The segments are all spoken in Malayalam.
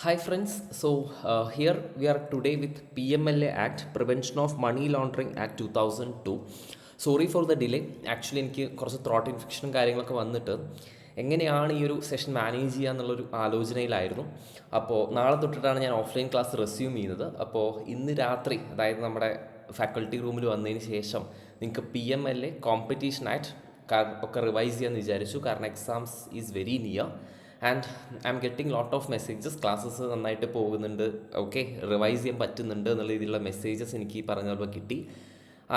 Hi friends, here we are today with PMLA Act, Prevention of Money Laundering Act 2002. Sorry for the delay. Actually എനിക്ക് കുറച്ച് ത്രോട്ട് ഇൻഫെക്ഷനും കാര്യങ്ങളൊക്കെ വന്നിട്ട് എങ്ങനെയാണ് ഈ ഒരു സെഷൻ മാനേജ് ചെയ്യുക എന്നുള്ളൊരു ആലോചനയിലായിരുന്നു. അപ്പോൾ നാളെ തൊട്ടിട്ടാണ് ഞാൻ ഓഫ്ലൈൻ ക്ലാസ് റെസ്യൂം ചെയ്യുന്നത്. അപ്പോൾ ഇന്ന് രാത്രി, അതായത് നമ്മുടെ ഫാക്കൽറ്റി റൂമിൽ വന്നതിന് ശേഷം നിങ്ങൾക്ക് PMLA കോമ്പറ്റീഷൻ ആക്ട് ഒക്കെ റിവൈസ് ചെയ്യാമെന്ന് വിചാരിച്ചു. കാരണം exams is very near and I am getting lot of messages. Classes നന്നായിട്ട് പോകുന്നുണ്ട്, ഓക്കെ, റിവൈസ് ചെയ്യാൻ പറ്റുന്നുണ്ട് എന്നുള്ള രീതിയിലുള്ള മെസ്സേജസ് എനിക്ക് ഈ പറഞ്ഞ പോലെ കിട്ടി.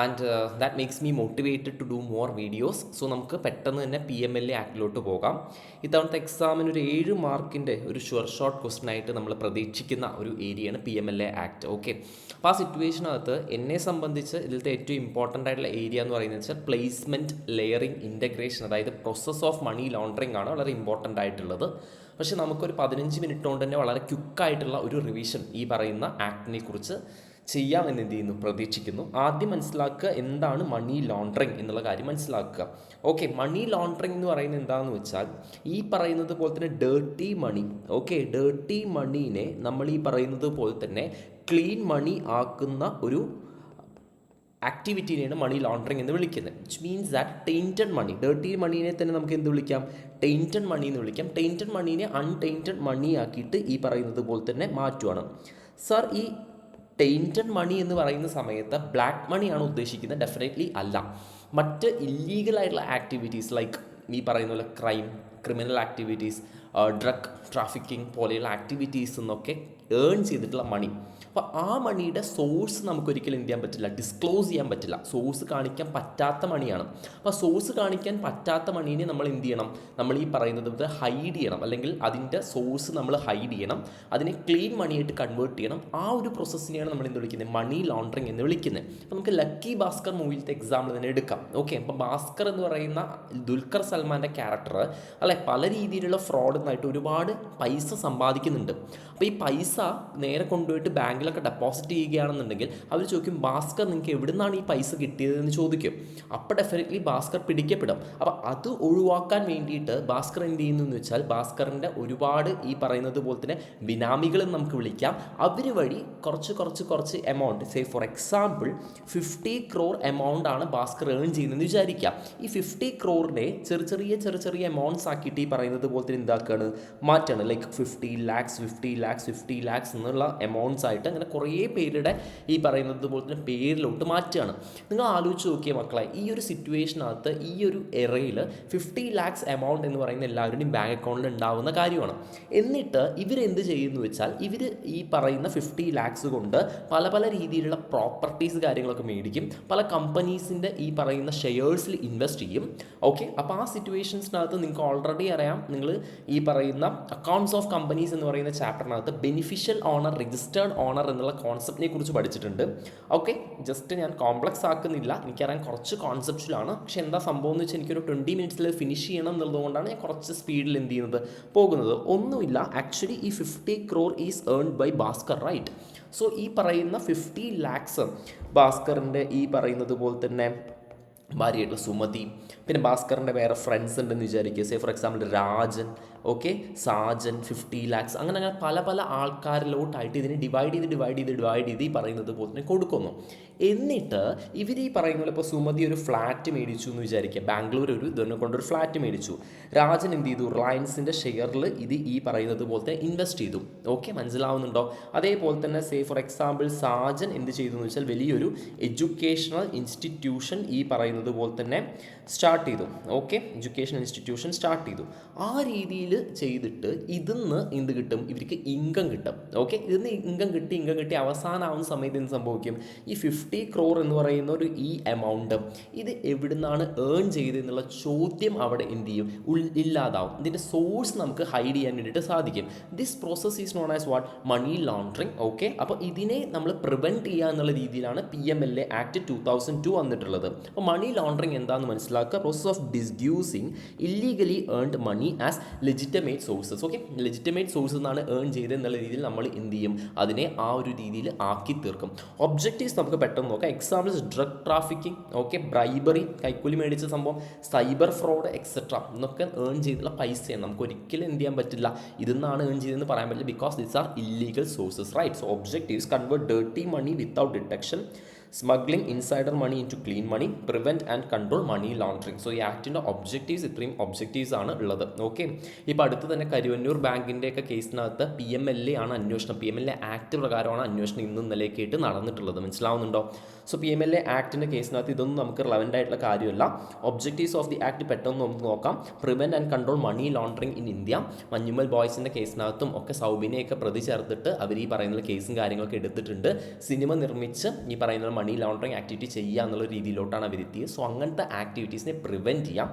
And that makes me motivated to do more videos. So നമുക്ക് പെട്ടെന്ന് തന്നെ PMLA ആക്ടിലോട്ട് പോകാം. ഇത്തവണത്തെ എക്സാമിന് ഒരു 7 മാർക്കിൻ്റെ ഒരു ഷുവർ ഷോർട്ട് ക്വസ്റ്റൻ ആയിട്ട് നമ്മൾ പ്രതീക്ഷിക്കുന്ന ഒരു ഏരിയയാണ് PMLA ആക്ട്. ഓക്കെ, അപ്പോൾ ആ സിറ്റുവേഷനകത്ത് എന്നെ സംബന്ധിച്ച് ഇതിലത്തെ ഏറ്റവും ഇമ്പോർട്ടൻ്റ് ആയിട്ടുള്ള ഏരിയ എന്ന് പറയുന്നത് വെച്ചാൽ പ്ലേസ്മെൻറ്റ് ലെയറിംഗ് ഇൻ്റഗ്രേഷൻ, അതായത് പ്രോസസ് ഓഫ് മണി ലോണ്ടറിംഗ് ആണ് വളരെ ഇമ്പോർട്ടൻ്റ് ആയിട്ടുള്ളത്. പക്ഷേ നമുക്കൊരു 15 മിനിറ്റ് കൊണ്ട് തന്നെ വളരെ ക്വിക്കായിട്ടുള്ള ഒരു റിവിഷൻ ഈ പറയുന്ന ആക്ടിനെ കുറിച്ച് ചെയ്യാമെന്ന് എന്ത് ചെയ്യുന്നു, പ്രതീക്ഷിക്കുന്നു. ആദ്യം മനസ്സിലാക്കുക എന്താണ് മണി ലോണ്ടറിങ് എന്നുള്ള കാര്യം മനസ്സിലാക്കുക. ഓക്കെ, മണി ലോണ്ടറിങ് എന്ന് പറയുന്നത് എന്താണെന്ന് വെച്ചാൽ ഈ പറയുന്നത് പോലെ തന്നെ ഡേർട്ടി മണി. ഓക്കെ, ഡേർട്ടി മണീനെ നമ്മൾ ഈ പറയുന്നത് പോലെ തന്നെ ക്ലീൻ മണി ആക്കുന്ന ഒരു ആക്ടിവിറ്റീനെയാണ് മണി ലോണ്ടറിങ് എന്ന് വിളിക്കുന്നത്. Which means that tainted money, dirty മണീനെ തന്നെ നമുക്ക് എന്ത് വിളിക്കാം, ടെയിൻറ്റഡ് മണി എന്ന് വിളിക്കാം. ടെയിൻറ്റഡ് മണീനെ അൺടെയിൻറ്റഡ് മണി ആക്കിയിട്ട് ഈ പറയുന്നത് പോലെ തന്നെ മാറ്റുവാണ്. സർ, ഈ ടെയിൻറ്റഡ് മണി എന്ന് പറയുന്ന സമയത്ത് ബ്ലാക്ക് മണിയാണ് ഉദ്ദേശിക്കുന്നത്? ഡെഫിനറ്റ്ലി അല്ല. മറ്റ് ഇല്ലീഗലായിട്ടുള്ള ആക്ടിവിറ്റീസ് ലൈക്ക് ഈ പറയുന്ന പോലെ ക്രിമിനൽ ആക്ടിവിറ്റീസ്, ഡ്രഗ് ട്രാഫിക്കിംഗ് പോലെയുള്ള ആക്ടിവിറ്റീസ് എന്നൊക്കെ ഏൺ ചെയ്തിട്ടുള്ള മണി. അപ്പോൾ ആ മണിയുടെ സോഴ്സ് നമുക്കൊരിക്കലും എന്ത് ചെയ്യാൻ പറ്റില്ല, ഡിസ്ക്ലോസ് ചെയ്യാൻ പറ്റില്ല. സോഴ്സ് കാണിക്കാൻ പറ്റാത്ത മണിയാണ്. അപ്പോൾ സോഴ്സ് കാണിക്കാൻ പറ്റാത്ത മണീനെ നമ്മൾ എന്ത് ചെയ്യണം, നമ്മൾ ഈ പറയുന്നത് ഹൈഡ് ചെയ്യണം, അല്ലെങ്കിൽ അതിൻ്റെ സോഴ്സ് നമ്മൾ ഹൈഡ് ചെയ്യണം, അതിനെ ക്ലീൻ മണിയായിട്ട് കൺവേർട്ട് ചെയ്യണം. ആ ഒരു പ്രോസസ്സിനെയാണ് നമ്മൾ എന്ത് വിളിക്കുന്നത്, മണി ലോണ്ടറിങ് എന്ന് വിളിക്കുന്നത്. അപ്പോൾ നമുക്ക് ലക്കി ഭാസ്കർ മൂവിയിലത്തെ എക്സാമ്പിൾ തന്നെ എടുക്കാം. ഓക്കെ, അപ്പോൾ ഭാസ്കർ എന്ന് പറയുന്ന ദുൽഖർ സൽമാൻ്റെ ക്യാരക്ടർ അല്ലെ പല രീതിയിലുള്ള ഫ്രോഡ് എന്നായിട്ട് ഒരുപാട് പൈസ സമ്പാദിക്കുന്നുണ്ട്. അപ്പോൾ ഈ പൈസ നേരെ കൊണ്ടുപോയിട്ട് ബാങ്കിലൊക്കെ ഡെപ്പോസിറ്റ് ചെയ്യുകയാണെന്നുണ്ടെങ്കിൽ അവർ ചോദിക്കും, ഭാസ്കർ നിങ്ങൾക്ക് എവിടെ നിന്നാണ് ഈ പൈസ കിട്ടിയതെന്ന് ചോദിക്കും. അപ്പോൾ ഡെഫിനറ്റ്ലി ഭാസ്കർ പിടിക്കപ്പെടും. അപ്പോൾ അത് ഒഴിവാക്കാൻ വേണ്ടിയിട്ട് ഭാസ്കർ എന്ത് ചെയ്യുന്നു എന്ന് വെച്ചാൽ ഭാസ്കറിൻ്റെ ഒരുപാട് ഈ പറയുന്നത് പോലെ തന്നെ ബിനാമികളെന്ന് നമുക്ക് വിളിക്കാം. അവർ വഴി കുറച്ച് amount, say for example 50 crore amount ആണ് ഭാസ്കർ ഏൺ ചെയ്യുന്നതെന്ന് വിചാരിക്കാം. ഈ 50 crore ചെറിയ എമൗണ്ട്സ് ആക്കിയിട്ട് ഈ പറയുന്നത് പോലെ തന്നെ എന്താക്കുകയാണ്, മാറ്റാണ്. ലൈക്ക് 50 lakhs എന്നുള്ള എമൗണ്ട്സ് ആയിട്ട് അങ്ങനെ കുറേ പേരുടെ ഈ പറയുന്നത് പോലെ തന്നെ പേരിലോട്ട് മാറ്റുകയാണ്. നിങ്ങൾ ആലോചിച്ച് നോക്കിയ മക്കളെ, ഈ ഒരു സിറ്റുവേഷനകത്ത് ഈ ഒരു എറയിൽ 50 lakhs എമൗണ്ട് എന്ന് പറയുന്ന എല്ലാവരുടെയും ബാങ്ക് അക്കൗണ്ടിൽ ഉണ്ടാവുന്ന കാര്യമാണ്. എന്നിട്ട് ഇവരെന്ത് ചെയ്യുന്നു വെച്ചാൽ ഇവർ ഈ പറയുന്ന 50 lakhs കൊണ്ട് പല രീതിയിലുള്ള പ്രോപ്പർട്ടീസ് കാര്യങ്ങളൊക്കെ മേടിക്കും, പല കമ്പനീസിൻ്റെ ഈ പറയുന്ന ഷെയർസിൽ ഇൻവെസ്റ്റ് ചെയ്യും. ഓക്കെ, അപ്പോൾ ആ സിറ്റുവേഷൻസിനകത്ത് നിങ്ങൾക്ക് ഓൾറെഡി അറിയാം, നിങ്ങൾ ഈ പറയുന്ന അക്കൗണ്ട്സ് ഓഫ് കമ്പനീസ് എന്ന് പറയുന്ന ചാപ്റ്ററിനകത്ത് ബെനിഫിഷ്യൽ ഓണർ, രജിസ്റ്റേർഡ് ഓണർ എന്നുള്ള കോൺസെപ്റ്റിനെ കുറിച്ച് പഠിച്ചിട്ടുണ്ട്. ഓക്കെ, ജസ്റ്റ് ഞാൻ കോംപ്ലക്സ് ആക്കുന്നില്ല, എനിക്കറിയാൻ കുറച്ച് കോൺസെപ്റ്റുകളാണ്. പക്ഷെ എന്താ സംഭവം എന്ന് വെച്ചാൽ എനിക്കൊരു 20 minutes ഫിനിഷ് ചെയ്യണം എന്നുള്ളതുകൊണ്ടാണ് ഞാൻ കുറച്ച് സ്പീഡിൽ എന്ത് ചെയ്യുന്നത്, പോകുന്നത്. ഒന്നുമില്ല, ആക്ച്വലി ഈ 50 crore is earned by Bhaskar, right? So ഈ പറയുന്ന 50 lakhs ഭാസ്കറിൻ്റെ ഈ പറയുന്നത് പോലെ തന്നെ ഭാര്യയായിട്ടുള്ള സുമതി, പിന്നെ ഭാസ്കറിൻ്റെ വേറെ ഫ്രണ്ട്സ് ഉണ്ടെന്ന് വിചാരിക്കുക, say for example Rajan, okay, Sajan, 50 lakhs, അങ്ങനെ പല ആൾക്കാരിലോട്ടായിട്ട് ഇതിനെ ഡിവൈഡ് ചെയ്ത് ഈ പറയുന്നത് പോലെ തന്നെ കൊടുക്കുന്നു. എന്നിട്ട് ഇവർ ഈ പറയുന്ന പോലെ ഇപ്പോൾ സുമതി ഒരു ഫ്ലാറ്റ് മേടിച്ചു എന്ന് വിചാരിക്കുക, ബാംഗ്ലൂർ ഇതിനെ കൊണ്ടൊരു ഫ്ലാറ്റ് മേടിച്ചു. രാജൻ എന്ത് ചെയ്തു, റിലയൻസിൻ്റെ ഷെയറിൽ ഇത് ഈ പറയുന്നത് പോലത്തെ ഇൻവെസ്റ്റ് ചെയ്തു. ഓക്കെ, മനസ്സിലാവുന്നുണ്ടോ? അതേപോലെ തന്നെ സേ ഫോർ എക്സാമ്പിൾ സാജൻ എന്ത് ചെയ്തു എന്ന് വെച്ചാൽ വലിയൊരു എഡ്യൂക്കേഷണൽ ഇൻസ്റ്റിറ്റ്യൂഷൻ ഈ പറയുന്നത് പോലെ തന്നെ സ്റ്റാർട്ട് ചെയ്തു. ഓക്കെ, എഡ്യൂക്കേഷൻ ഇൻസ്റ്റിറ്റ്യൂഷൻ സ്റ്റാർട്ട് ചെയ്തു. ആ രീതിയിൽ ചെയ്തിട്ട് ഇതിന്ന് എന്ത് കിട്ടും, ഇവർക്ക് ഇൻകം കിട്ടും. ഓക്കെ, ഇതിന്ന് ഇൻകം കിട്ടി അവസാനമാവുന്ന സമയത്ത് എന്ത് സംഭവിക്കും, ഈ 50 crore എന്ന് പറയുന്ന ഒരു ഈ എമൗണ്ട് ഇത് എവിടുന്നാണ് ഏൺ ചെയ്തതെന്നുള്ള ചോദ്യം അവിടെ എന്ത് ചെയ്യും, ഇല്ലാതാവും. ഇതിൻ്റെ സോഴ്സ് നമുക്ക് ഹൈഡ് ചെയ്യാൻ വേണ്ടിയിട്ട് സാധിക്കും. This process is known as what, money laundering. Okay, അപ്പോൾ ഇതിനെ നമ്മൾ പ്രിവെൻറ്റ് ചെയ്യുക എന്നുള്ള രീതിയിലാണ് PMLA ആക്ട് 2002 വന്നിട്ടുള്ളത്. അപ്പോൾ മണി ലോണ്ടറിങ് എന്താണെന്ന് മനസ്സിലാക്കുക, process of disguising illegally earned money as legitimate sources. Okay, legitimate source എന്നാണ് ഏൺ ചെയ്തത് എന്നുള്ള രീതിയിൽ നമ്മൾ എന്ത് ചെയ്യും, അതിനെ ആ ഒരു രീതിയിൽ ആക്കി തീർക്കും. ഒബ്ജക്റ്റീവ്സ് നമുക്ക് പെട്ടെന്ന് നോക്കാം. Examples drug trafficking, okay, bribery, കൈക്കൂലി മേടിച്ച സംഭവം, സൈബർ ഫ്രോഡ് എക്സെട്ര എന്നൊക്കെ ഏൺ ചെയ്തിട്ടുള്ള പൈസയാണ്. നമുക്ക് ഒരിക്കലും എന്ത് ചെയ്യാൻ പറ്റില്ല, ഇതെന്നാണ് ഏൺ ചെയ്തതെന്ന് പറയാൻ പറ്റില്ല, because these are illegal sources, right? So objectives convert dirty money without detection, smuggling insider money into clean money, prevent and control money laundering. So ഈ ആക്ടിൻ്റെ ഒബ്ജക്റ്റീവ്സ് ഇത്രയും ഒബ്ജക്റ്റീവ്സ് ആണ് ഉള്ളത്. ഓക്കെ, ഇപ്പോൾ അടുത്ത് തന്നെ കരുവന്നൂർ ബാങ്കിൻ്റെയൊക്കെ കേസിനകത്ത് PMLA ആണ് അന്വേഷണം. PMLA ആക്ട് പ്രകാരമാണ് അന്വേഷണം ഇന്നും ഇന്നലെയൊക്കെയായിട്ട് നടന്നിട്ടുള്ളത്. മനസ്സിലാവുന്നുണ്ടോ? സോ PMLA ആക്ടിൻ്റെ കേസിനകത്ത് ഇതൊന്നും നമുക്ക് റെലവൻ്റ് ആയിട്ടുള്ള കാര്യമല്ല. ഒബ്ജക്റ്റീവ്സ് ഓഫ് ദി ആക്ട് പെട്ടെന്ന് നമുക്ക് നോക്കാം. Prevent and control money laundering in India. Manjummel ബോയ്സിൻ്റെ കേസിനകത്തും ഒക്കെ സൗബിനെയൊക്കെ പ്രതി ചേർത്തിട്ട് അവർ ഈ പറയുന്ന കേസും കാര്യങ്ങളൊക്കെ എടുത്തിട്ടുണ്ട്. സിനിമ നിർമ്മിച്ച് ഈ പറയുന്ന മണി ലോണ്ടറിങ് ആക്ടിവിറ്റി ചെയ്യുക എന്നുള്ള രീതിയിലോട്ടാണ് അവരെത്തിയത്. സോ അങ്ങനത്തെ ആക്ടിവിറ്റീസിനെ പ്രിവെൻറ്റ് ചെയ്യാം.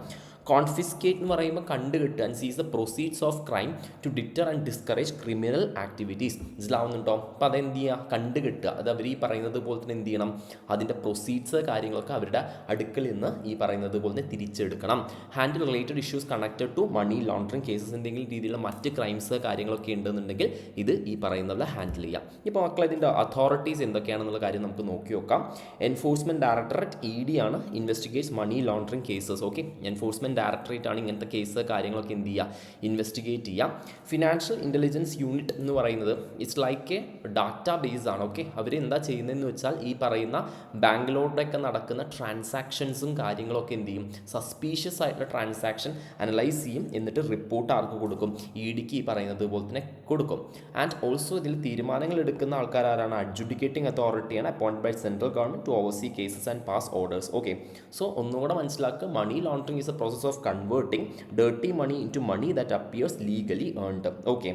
കോൺഫിസ്കേറ്റ് എന്ന് പറയുമ്പോൾ കണ്ടുകെട്ടുക, and seize the proceeds of crime to deter and discourage criminal activities. മനസ്സിലാവുന്നുണ്ടോ? അപ്പോൾ അതെന്ത് ചെയ്യുക, കണ്ടുകെട്ടുക. അത് അവർ ഈ പറയുന്നത് പോലെ തന്നെ എന്ത് ചെയ്യണം, അതിൻ്റെ പ്രൊസീഡ്സ് കാര്യങ്ങളൊക്കെ അവരുടെ അടുക്കൽ നിന്ന് ഈ പറയുന്നത് പോലെ തന്നെ തിരിച്ചെടുക്കണം. Handle related issues connected to money laundering cases, എന്തെങ്കിലും രീതിയിലുള്ള മറ്റ് ക്രൈംസ് കാര്യങ്ങളൊക്കെ ഉണ്ടെന്നുണ്ടെങ്കിൽ ഇത് ഈ പറയുന്ന പോലെ ഹാൻഡിൽ ചെയ്യാം. ഇപ്പോൾ മക്കളെ ഇതിൻ്റെ അതോറിറ്റീസ് എന്തൊക്കെയാണെന്നുള്ള കാര്യം നമുക്ക് നോക്കി നോക്കാം. എൻഫോഴ്സ്മെൻറ്റ് ഡയറക്ടറേറ്റ് ED ആണ്, investigates money laundering cases. Okay, enforcement directorate ആണ് ഇങ്ങനത്തെ കേസ് കാര്യങ്ങളൊക്കെ എന്ത് ചെയ്യുക, ഇൻവെസ്റ്റിഗേറ്റ് ചെയ്യാം. ഫിനാൻഷ്യൽ ഇൻ്റലിജൻസ് യൂണിറ്റ് എന്ന് പറയുന്നത് it's like A data base ആണ്. ഓക്കെ, അവർ എന്താ ചെയ്യുന്നതെന്ന് വെച്ചാൽ ഈ പറയുന്ന ബാങ്കിലോട്ടൊക്കെ നടക്കുന്ന ട്രാൻസാക്ഷൻസും കാര്യങ്ങളൊക്കെ എന്ത് ചെയ്യും, സസ്പീഷ്യസ് ആയിട്ടുള്ള ട്രാൻസാക്ഷൻ അനലൈസ് ചെയ്യും. എന്നിട്ട് റിപ്പോർട്ട് ആർക്ക് കൊടുക്കും, EDക്ക് ഈ പറയുന്നത് പോലെ തന്നെ കൊടുക്കും. ആൻഡ് ഓൾസോ ഇതിൽ തീരുമാനങ്ങൾ എടുക്കുന്ന ആൾക്കാരാണ് അഡ്ജുഡിക്കേറ്റിംഗ് അതോറിറ്റിയാണ്, appoint by central government to oversee cases and pass orders. Okay, so ഒന്നുകൂടെ മനസ്സിലാക്കുക, money laundering is a process of converting dirty money into money that appears legally earned. Okay,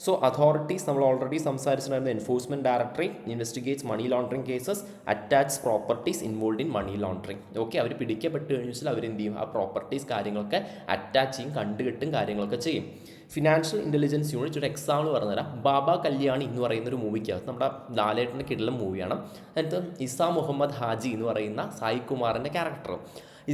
so authorities നമ്മൾ ഓൾറെഡി സംസാരിച്ചിട്ടുണ്ടായിരുന്നു. Enforcement directorate investigates money laundering cases, attach properties involve in money laundering. Okay, അവർ പിടിക്കപ്പെട്ട് കഴിഞ്ഞാൽ അവരെന്ത് ചെയ്യും, ആ പ്രോപ്പർട്ടീസ് കാര്യങ്ങളൊക്കെ അറ്റാച്ച് ചെയ്യും, കണ്ടുകെട്ടും കാര്യങ്ങളൊക്കെ ചെയ്യും. ഫിനാൻഷ്യൽ ഇൻ്റലിജൻസ് യൂണിറ്റ് ഒരു എക്സാമ്പിൾ പറഞ്ഞുതരാം. ബാബ കല്യാണി എന്ന് പറയുന്ന ഒരു മൂവിക്കകത്ത് നമ്മുടെ ലാലേട്ടൻ്റെ കിടലം മൂവിയാണ്. അതിനകത്ത് ഇസാ മുഹമ്മദ് ഹാജി എന്ന് പറയുന്ന സായി കുമാറിൻ്റെ ക്യാരക്ടർ.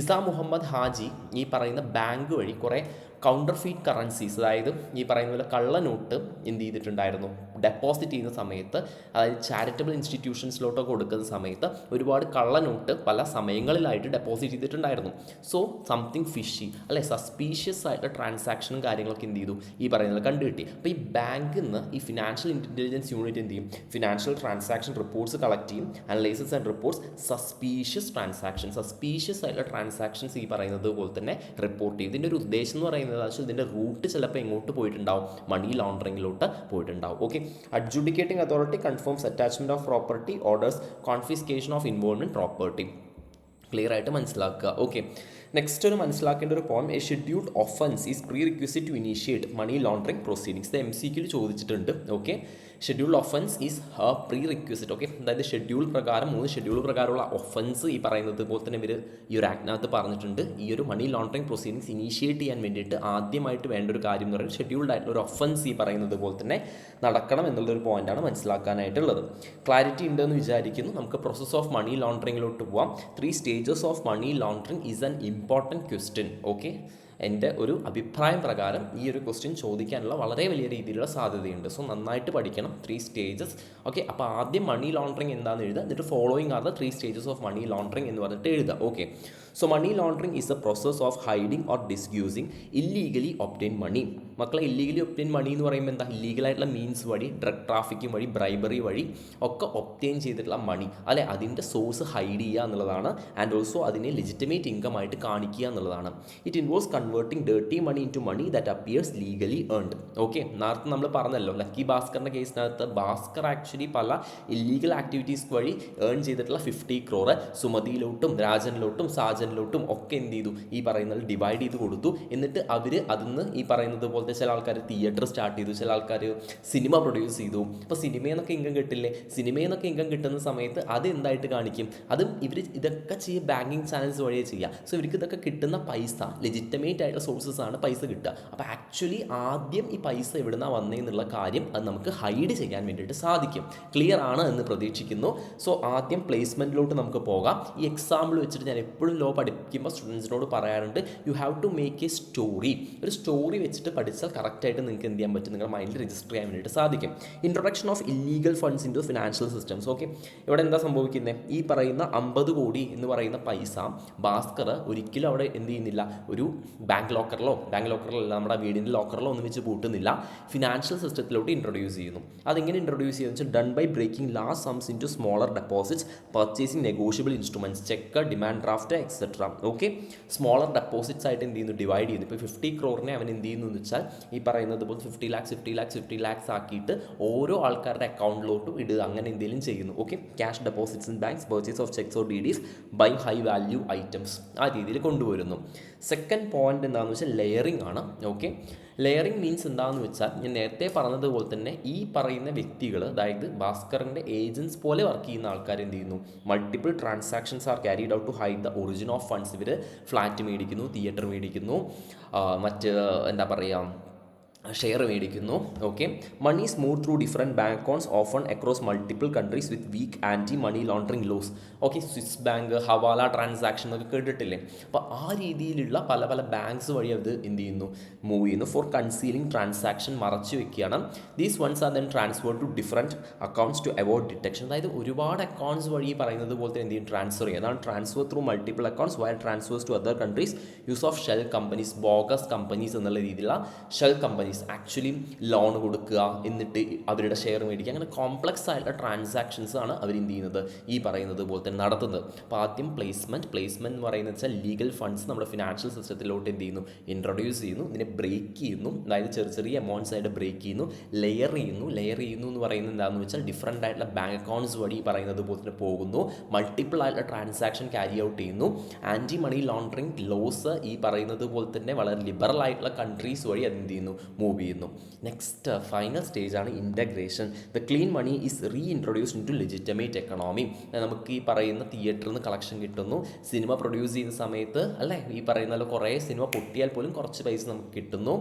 ഇസാ മുഹമ്മദ് ഹാജി ഈ പറയുന്ന ബാങ്ക് വഴി കുറേ കൗണ്ടർ ഫീറ്റ് കറൻസീസ്, അതായത് ഈ പറയുന്ന പോലെ കള്ളനോട്ട് എന്ത് ചെയ്തിട്ടുണ്ടായിരുന്നു, ഡെപ്പോസിറ്റ് ചെയ്യുന്ന സമയത്ത്, അതായത് ചാരിറ്റബിൾ ഇൻസ്റ്റിറ്റ്യൂഷൻസിലോട്ടൊക്കെ കൊടുക്കുന്ന സമയത്ത് ഒരുപാട് കള്ളനോട്ട് പല സമയങ്ങളിലായിട്ട് ഡെപ്പോസിറ്റ് ചെയ്തിട്ടുണ്ടായിരുന്നു. സോ സംതിങ് ഫിഷി അല്ലെ, സസ്പീഷ്യസ് ആയിട്ട് ട്രാൻസാക്ഷനും കാര്യങ്ങളൊക്കെ എന്ത് ചെയ്തു, ഈ പറയുന്നത് കണ്ടുകിട്ടി. അപ്പോൾ ഈ ബാങ്കിൽ നിന്ന് ഈ ഫിനാൻഷ്യൽ ഇൻ്റലിജൻസ് യൂണിറ്റ് എന്ത് ചെയ്യും, ഫിനാൻഷ്യൽ ട്രാൻസാക്ഷൻ റിപ്പോർട്ട്സ് കളക്ട് ചെയ്യും, അനലൈസിസ് ആൻഡ് റിപ്പോർട്ട്സ് സസ്പീഷ്യസ് ആയിട്ടുള്ള ട്രാൻസാക്ഷൻസ് ഈ പറയുന്നത് പോലെ തന്നെ റിപ്പോർട്ട് ചെയ്യും. ഇതിൻ്റെ ഒരു ഉദ്ദേശം എന്ന് പറയുന്നത് ഇതിൻ്റെ റൂട്ട് ചിലപ്പോൾ എങ്ങോട്ട് പോയിട്ടുണ്ടാവും, മണി ലോണ്ടറിങ്ങിലോട്ട് പോയിട്ടുണ്ടാവും. Okay, adjudicating authority confirms attachment of property, orders confiscation of involvement property. Clear ആയിട്ട് മനസ്സിലാക്കുക. ഓക്കെ, നെക്സ്റ്റ് ഒരു മനസ്സിലാക്കേണ്ട ഒരു point, a scheduled offence is prerequisite to initiate money laundering proceedings. ഇത് MCQ ചോദിച്ചിട്ടുണ്ട്. Okay, scheduled offence is prerequisite. Okay, അതായത് ഷെഡ്യൂൾ പ്രകാരം 3 ഷെഡ്യൂൾ പ്രകാരമുള്ള ഒഫൻസ് ഈ പറയുന്നത് പോലെ തന്നെ ഇവർ ഈ ഒരു ആക്ടിനകത്ത് പറഞ്ഞിട്ടുണ്ട്. ഈ ഒരു മണി ലോണ്ടറിങ് പ്രൊസീഡിങ്സ് ഇനീഷ്യേറ്റ് ചെയ്യാൻ വേണ്ടിയിട്ട് ആദ്യമായിട്ട് വേണ്ട ഒരു കാര്യം എന്ന് പറയുന്നത് ഷെഡ്യൂൾഡ് ആയിട്ടുള്ള ഒരു ഒഫൻസ് ഈ പറയുന്നത് പോലെ തന്നെ നടക്കണം എന്നുള്ളൊരു പോയിന്റാണ് മനസ്സിലാക്കാനായിട്ടുള്ളത്. ക്ലാരിറ്റി ഉണ്ടെന്ന് വിചാരിക്കുന്നു. നമുക്ക് പ്രോസസ് ഓഫ് മണി ലോണ്ടറിങ്ങിലോട്ട് പോവാം. 3 stages of money laundering is an important question. Okay, എൻ്റെ ഒരു അഭിപ്രായം പ്രകാരം ഈ ഒരു ക്വസ്റ്റ്യൻ ചോദിക്കാനുള്ള വളരെ വലിയ രീതിയിലുള്ള സാധ്യതയുണ്ട്. സോ നന്നായിട്ട് പഠിക്കണം. 3 സ്റ്റേജസ്. ഓക്കെ, അപ്പോൾ ആദ്യം മണി ലോണ്ടറിങ് എന്താണെന്ന് എഴുതുക, എന്നിട്ട് following are the 3 stages of money laundering എന്ന് പറഞ്ഞിട്ട് എഴുതുക. Okay, so money laundering is a process of hiding or disguising illegally obtain money. മക്കളെ, ഇല്ലീഗലി ഒബ്റ്റെയിൻ മണി എന്ന് പറയുമ്പോൾ എന്താ, ഇല്ലീഗലായിട്ടുള്ള മീൻസ് വഴി, ഡ്രഗ് ട്രാഫിക്കിംഗ് വഴി, ബ്രൈബറി വഴി ഒക്കെ ഒബ്റ്റെയിൻ ചെയ്തിട്ടുള്ള മണി അല്ലെ, അതിൻ്റെ സോഴ്സ് ഹൈഡ് ചെയ്യുക എന്നുള്ളതാണ്. ആൻഡ് ഓൾസോ അതിനെ ലെജിറ്റിമേറ്റ് ഇൻകം ആയിട്ട് കാണിക്കുക എന്നുള്ളതാണ്. It involves converting dirty money into money that appears legally earned. Okay, നേരത്തെ നമ്മൾ പറഞ്ഞല്ലോ ലക്കി ഭാസ്കറിൻ്റെ കേസിനകത്ത് ഭാസ്കർ ആക്ച്വലി പല ഇല്ലീഗൽ ആക്ടിവിറ്റീസ് വഴി ഏൺ ചെയ്തിട്ടുള്ള 50 crore സുമതിയിലോട്ടും രാജനിലോട്ടും സാജനിലോട്ടും ഒക്കെ എന്ത് ചെയ്തു, ഈ പറയുന്നത് ഡിവൈഡ് ചെയ്ത് കൊടുത്തു. എന്നിട്ട് അവർ അതിന്ന് ഈ പറയുന്നത് പോലത്തെ ചില ആൾക്കാർ തിയേറ്റർ സ്റ്റാർട്ട് ചെയ്തു, ചില ആൾക്കാർ സിനിമ പ്രൊഡ്യൂസ് ചെയ്തു. അപ്പോൾ സിനിമയിൽ നിന്നൊക്കെ ഇൻകം കിട്ടില്ലേ, സിനിമയിൽ നിന്നൊക്കെ ഇൻകം കിട്ടുന്ന സമയത്ത് അത് എന്തായിട്ട് കാണിക്കും, അതും ഇവർ ഇതൊക്കെ ചെയ്യുക ബാങ്കിങ് ചാനൽസ് വഴിയേ ചെയ്യുക. സോ ഇവർക്ക് ഇതൊക്കെ കിട്ടുന്ന പൈസ ലെജിറ്റമേറ്റ് ആയിട്ടുള്ള സോഴ്സസ് ആണ് പൈസ കിട്ടുക. അപ്പോൾ ആക്ച്വലി ആദ്യം ഈ പൈസ എവിടുന്നാണ് വന്നതെന്നുള്ള കാര്യം അത് നമുക്ക് ഹൈഡ് ചെയ്യാൻ വേണ്ടിയിട്ട് സാധിക്കും. ക്ലിയർ ആണ് എന്ന് പ്രതീക്ഷിക്കുന്നു. സോ ആദ്യം പ്ലേസ്മെൻറ്റിലോട്ട് നമുക്ക് പോകാം. ഈ എക്സാമ്പിൾ വെച്ചിട്ട് ഞാൻ എപ്പോഴും ലോ ലോ പഠിക്കുമ്പോൾ സ്റ്റുഡൻസിനോട് പറയാറുണ്ട്, you have to make a story. ഒരു സ്റ്റോറി വെച്ചിട്ട് പഠിച്ചാൽ കറക്റ്റായിട്ട് നിങ്ങൾക്ക് എന്ത് ചെയ്യാൻ പറ്റും, നിങ്ങളുടെ മൈൻഡിൽ രജിസ്റ്റർ ചെയ്യാൻ വേണ്ടിയിട്ട് സാധിക്കും. Introduction of illegal funds into financial systems. Okay, ഇവിടെ എന്താ സംഭവിക്കുന്നത്, ഈ പറയുന്ന 50 കോടി എന്ന് പറയുന്ന പൈസ ഭാസ്കർ ഒരിക്കലും അവിടെ എന്ത് ചെയ്യുന്നില്ല, ഒരു ബാങ്ക് ലോക്കറിലോ നമ്മുടെ വീടിൻ്റെ ലോക്കറിലോ ഒന്നും വെച്ച് പൂട്ടുന്നില്ല, ഫിനാൻഷ്യൽ സിസ്റ്റത്തിലോട്ട് ഇൻട്രൊഡ്യൂസ് ചെയ്യുന്നു. അതെങ്ങനെ ഇൻട്രൊഡ്യൂസ് ചെയ്യുന്നത് വെച്ചാൽ done by breaking large sums into smaller deposits, purchasing negotiable instruments, cheque, demand draft etcetera. Okay, smaller deposits ആയിട്ട് എന്ത് ചെയ്യുന്നു, ഡിവൈഡ് ചെയ്യുന്നു. ഇപ്പോൾ 50 crore അവൻ എന്ത് ചെയ്യുന്നു എന്ന് വെച്ചാൽ ഈ പറയുന്നത് പോലെ 50 lakhs ആക്കിയിട്ട് ഓരോ ആൾക്കാരുടെ അക്കൗണ്ടിലോട്ടും ഇടുക, അങ്ങനെ എന്തെങ്കിലും ചെയ്യുന്നു. Okay, cash deposits in banks, purchase of cheques or DDs, by high value items, ആ രീതിയിൽ കൊണ്ടുവരുന്നു. സെക്കൻഡ് പോയിന്റ് എന്താണെന്ന് വെച്ചാൽ ലെയറിംഗ് ആണ്. ഓക്കെ, ലെയറിംഗ് മീൻസ് എന്താണെന്ന് വെച്ചാൽ ഞാൻ നേരത്തെ പറഞ്ഞതുപോലെ തന്നെ ഈ പറയുന്ന വ്യക്തികൾ, അതായത് ഭാസ്കറിൻ്റെ ഏജൻസ് പോലെ വർക്ക് ചെയ്യുന്ന ആൾക്കാർ എന്ത് ചെയ്യുന്നു, multiple transactions are carried out to hide the origin of funds. ഇവർ ഫ്ലാറ്റ് മേടിക്കുന്നു, തിയേറ്റർ മേടിക്കുന്നു, മറ്റ് എന്താ പറയുക, ഷെയർ മേടിക്കുന്നു. Okay, money is move through different bank accounts often across multiple countries with weak anti money laundering laws. Okay, Swiss bank, hawala transaction എന്നൊക്കെ കേട്ടിട്ടില്ലേ. അപ്പോൾ ആ രീതിയിലുള്ള പല പല ബാങ്ക്സ് വഴി അത് എന്ത് ചെയ്യുന്നു, മൂവ് ചെയ്യുന്നു. ഫോർ കൺസീലിംഗ് ട്രാൻസാക്ഷൻ, മറച്ചു വെക്കുകയാണ്. These ones are then transfer to different accounts to avoid detection. അതായത് ഒരുപാട് അക്കൗണ്ട്സ് വഴി പറയുന്നത് പോലെ തന്നെ എന്ത് ചെയ്യും, ട്രാൻസ്ഫർ ചെയ്യും. അതാണ് transfer through multiple accounts wire transfers to other countries, use of shell companies, bogus companies എന്നുള്ള രീതിയിലുള്ള ഷെൽ കമ്പനീസ് ആക്ച്വലി ലോൺ കൊടുക്കുക, എന്നിട്ട് അവരുടെ ഷെയർ മേടിക്കുക, അങ്ങനെ കോംപ്ലക്സ് ആയിട്ടുള്ള ട്രാൻസാക്ഷൻസ് ആണ് അവർ എന്ത് ചെയ്യുന്നത്, ഈ പറയുന്നത് പോലെ തന്നെ നടത്തുന്നത്. അപ്പോൾ ആദ്യം പ്ലേസ്മെൻറ്റ് എന്ന് പറയുന്നത് വെച്ചാൽ ലീഗൽ ഫണ്ട്സ് നമ്മുടെ ഫിനാൻഷ്യൽ സിസ്റ്റത്തിലോട്ട് എന്ത് ചെയ്യുന്നു, ഇൻട്രൊഡ്യൂസ് ചെയ്യുന്നു, ഇതിനെ ബ്രേക്ക് ചെയ്യുന്നു, അതായത് ചെറിയ എമൗണ്ട്സ് ആയിട്ട് ബ്രേക്ക് ചെയ്യുന്നു, ലെയർ ചെയ്യുന്നു എന്ന് പറയുന്നത് എന്താണെന്ന് വെച്ചാൽ ഡിഫറെൻ്റ് ആയിട്ടുള്ള ബാങ്ക് അക്കൗണ്ട്സ് വഴി പറയുന്നത് പോലെ തന്നെ പോകുന്നു, മൾട്ടിപ്പിൾ ആയിട്ടുള്ള ട്രാൻസാക്ഷൻ ക്യാരി ഔട്ട് ചെയ്യുന്നു, ആൻറ്റി മണി ലോണ്ടറിങ് ലോസ് ഈ പറയുന്നത് പോലെ തന്നെ വളരെ ലിബറൽ ആയിട്ടുള്ള കൺട്രീസ് വഴി അത് എന്ത് ചെയ്യുന്നു, മൂവ് ചെയ്യുന്നു. നെക്സ്റ്റ് ഫൈനൽ സ്റ്റേജ് ആണ് integration. The clean money is reintroduced into legitimate economy. നമുക്ക് ഈ പറയുന്ന തിയേറ്ററിൽ നിന്ന് കളക്ഷൻ കിട്ടുന്നു, സിനിമ പ്രൊഡ്യൂസ് ചെയ്യുന്ന സമയത്ത് അല്ലേ, ഈ പറയുന്ന കുറേ സിനിമ പൊട്ടിയാൽ പോലും കുറച്ച് പൈസ നമുക്ക് കിട്ടുന്നു.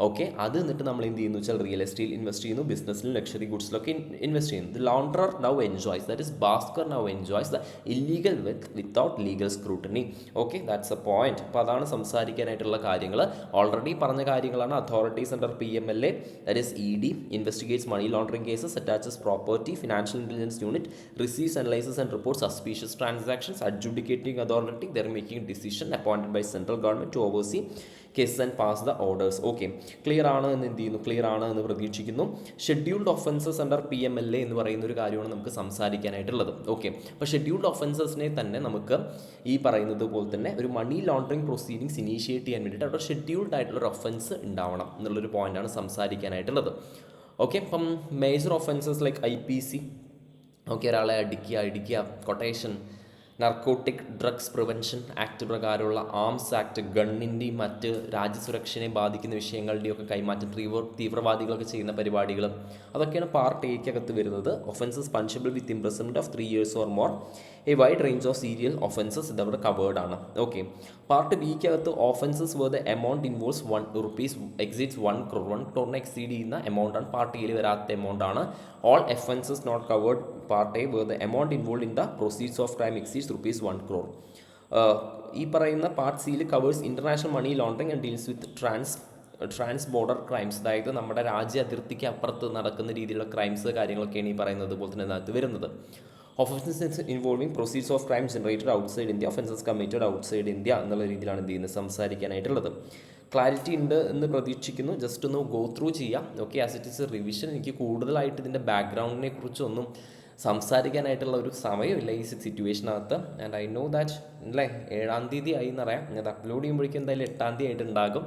ഓക്കെ, അത് എന്നിട്ട് നമ്മൾ എന്ത് ചെയ്യുന്നു വെച്ചാൽ റിയൽ എസ്റ്റേറ്റിൽ ഇൻവെസ്റ്റ് ചെയ്യുന്നു, ബിസിനസ്സിലും ലക്ഷറി ഗുഡ്സിലൊക്കെ ഇൻവെസ്റ്റ് ചെയ്യുന്നു. The launderer now enjoys, that is Bhaskar now enjoys the illegal without legal scrutiny. Okay, that's a point. അപ്പോൾ അതാണ് സംസാരിക്കാനായിട്ടുള്ള കാര്യങ്ങൾ. ഓൾറെഡി പറഞ്ഞ കാര്യങ്ങളാണ്. Authorities under PMLA, that is ED, investigates money laundering cases, attaches property, financial intelligence unit, receives, analyzes and reports suspicious transactions, adjudicating authority, they are making a decision appointed by central government to oversee cases and pass the orders. Okay, clear ആണ് എന്ന് എന്ത് ചെയ്യുന്നു, ക്ലിയർ ആണ് എന്ന് പ്രതീക്ഷിക്കുന്നു. ഷെഡ്യൂൾഡ് ഒഫൻസസ് അണ്ടർ PMLA എന്ന് പറയുന്ന ഒരു കാര്യമാണ് നമുക്ക് സംസാരിക്കാനായിട്ടുള്ളത്. ഓക്കെ, അപ്പോൾ ഷെഡ്യൂൾഡ് ഒഫൻസസിനെ തന്നെ നമുക്ക് ഈ പറയുന്നത് പോലെ തന്നെ ഒരു മണി ലോണ്ടറിങ് പ്രൊസീഡിങ്സ് ഇനീഷ്യേറ്റ് ചെയ്യാൻ വേണ്ടിയിട്ട് അവിടെ ഷെഡ്യൂൾഡ് ആയിട്ടുള്ളൊരു ഒഫൻസ് ഉണ്ടാവണം എന്നുള്ളൊരു പോയിൻ്റാണ് സംസാരിക്കാനായിട്ടുള്ളത്. ഓക്കെ, അപ്പം major offences like IPC, okay, ഒരാളെ അടിക്കുക, quotation, narcotic drugs prevention act പ്രകാരമുള്ള ആംസ് ആക്ട്, ഗണ്ണിൻ്റെയും മറ്റ് രാജ്യസുരക്ഷയെ ബാധിക്കുന്ന വിഷയങ്ങളുടെയൊക്കെ കൈമാറ്റം, തീവ്രവാദികളൊക്കെ ചെയ്യുന്ന പരിപാടികൾ, അതൊക്കെയാണ് പാർട്ട് എക്കകത്ത് വരുന്നത്. Offences punishable with imprisonment of 3 years or more. A wide range of serial offences ഇതവിടെ കവേർഡ് ആണ്. ഓക്കെ, പാർട്ട് ബിക്കകത്ത് offences where the amount involves ₹1 exceeds 1 crore, 1 crore exceed ചെയ്യുന്ന എമൗണ്ടാണ്. പാർട്ട് എയിൽ വരാത്ത എമൗണ്ടാണ്. All offences not covered part A where the amount involve in the proceeds of crime exceeds ₹1 crore. ഈ പറയുന്ന പാർട്ട് സിയിൽ covers international money laundering and deals with trans border crimes, അതായത് നമ്മുടെ രാജ്യ അതിർത്തിക്ക് അപ്പുറത്ത് നടക്കുന്ന രീതിയിലുള്ള ക്രൈംസ് കാര്യങ്ങളൊക്കെയാണ് ഈ പറയുന്നത് പോലെ തന്നെ അതിനകത്ത് വരുന്നത്. Offences involving proceeds of crime generated outside India, offences committed outside India എന്നുള്ള രീതിയിലാണ് എന്ത് ചെയ്യുന്നത് സംസാരിക്കാനായിട്ടുള്ളത്. ക്ലാരിറ്റി ഉണ്ട് എന്ന് പ്രതീക്ഷിക്കുന്നു. ജസ്റ്റ് ഒന്ന് ഗോ ത്രൂ ചെയ്യാം. Okay, as it is revision. എനിക്ക് കൂടുതലായിട്ട് ഇതിൻ്റെ ബാക്ക്ഗ്രൗണ്ടിനെ കുറിച്ചൊന്നും സംസാരിക്കാനായിട്ടുള്ള ഒരു സമയമില്ല ഈ സിറ്റുവേഷനകത്ത്. ആൻഡ് ഐ നോ ദാറ്റ് അല്ലേ 7-ാം തീയതി ആയി എന്നറിയാം. ഞാൻ അപ്ലോഡ് ചെയ്യുമ്പോഴേക്കും എന്തായാലും 8-ാം തീയതി ആയിട്ടുണ്ടാകും.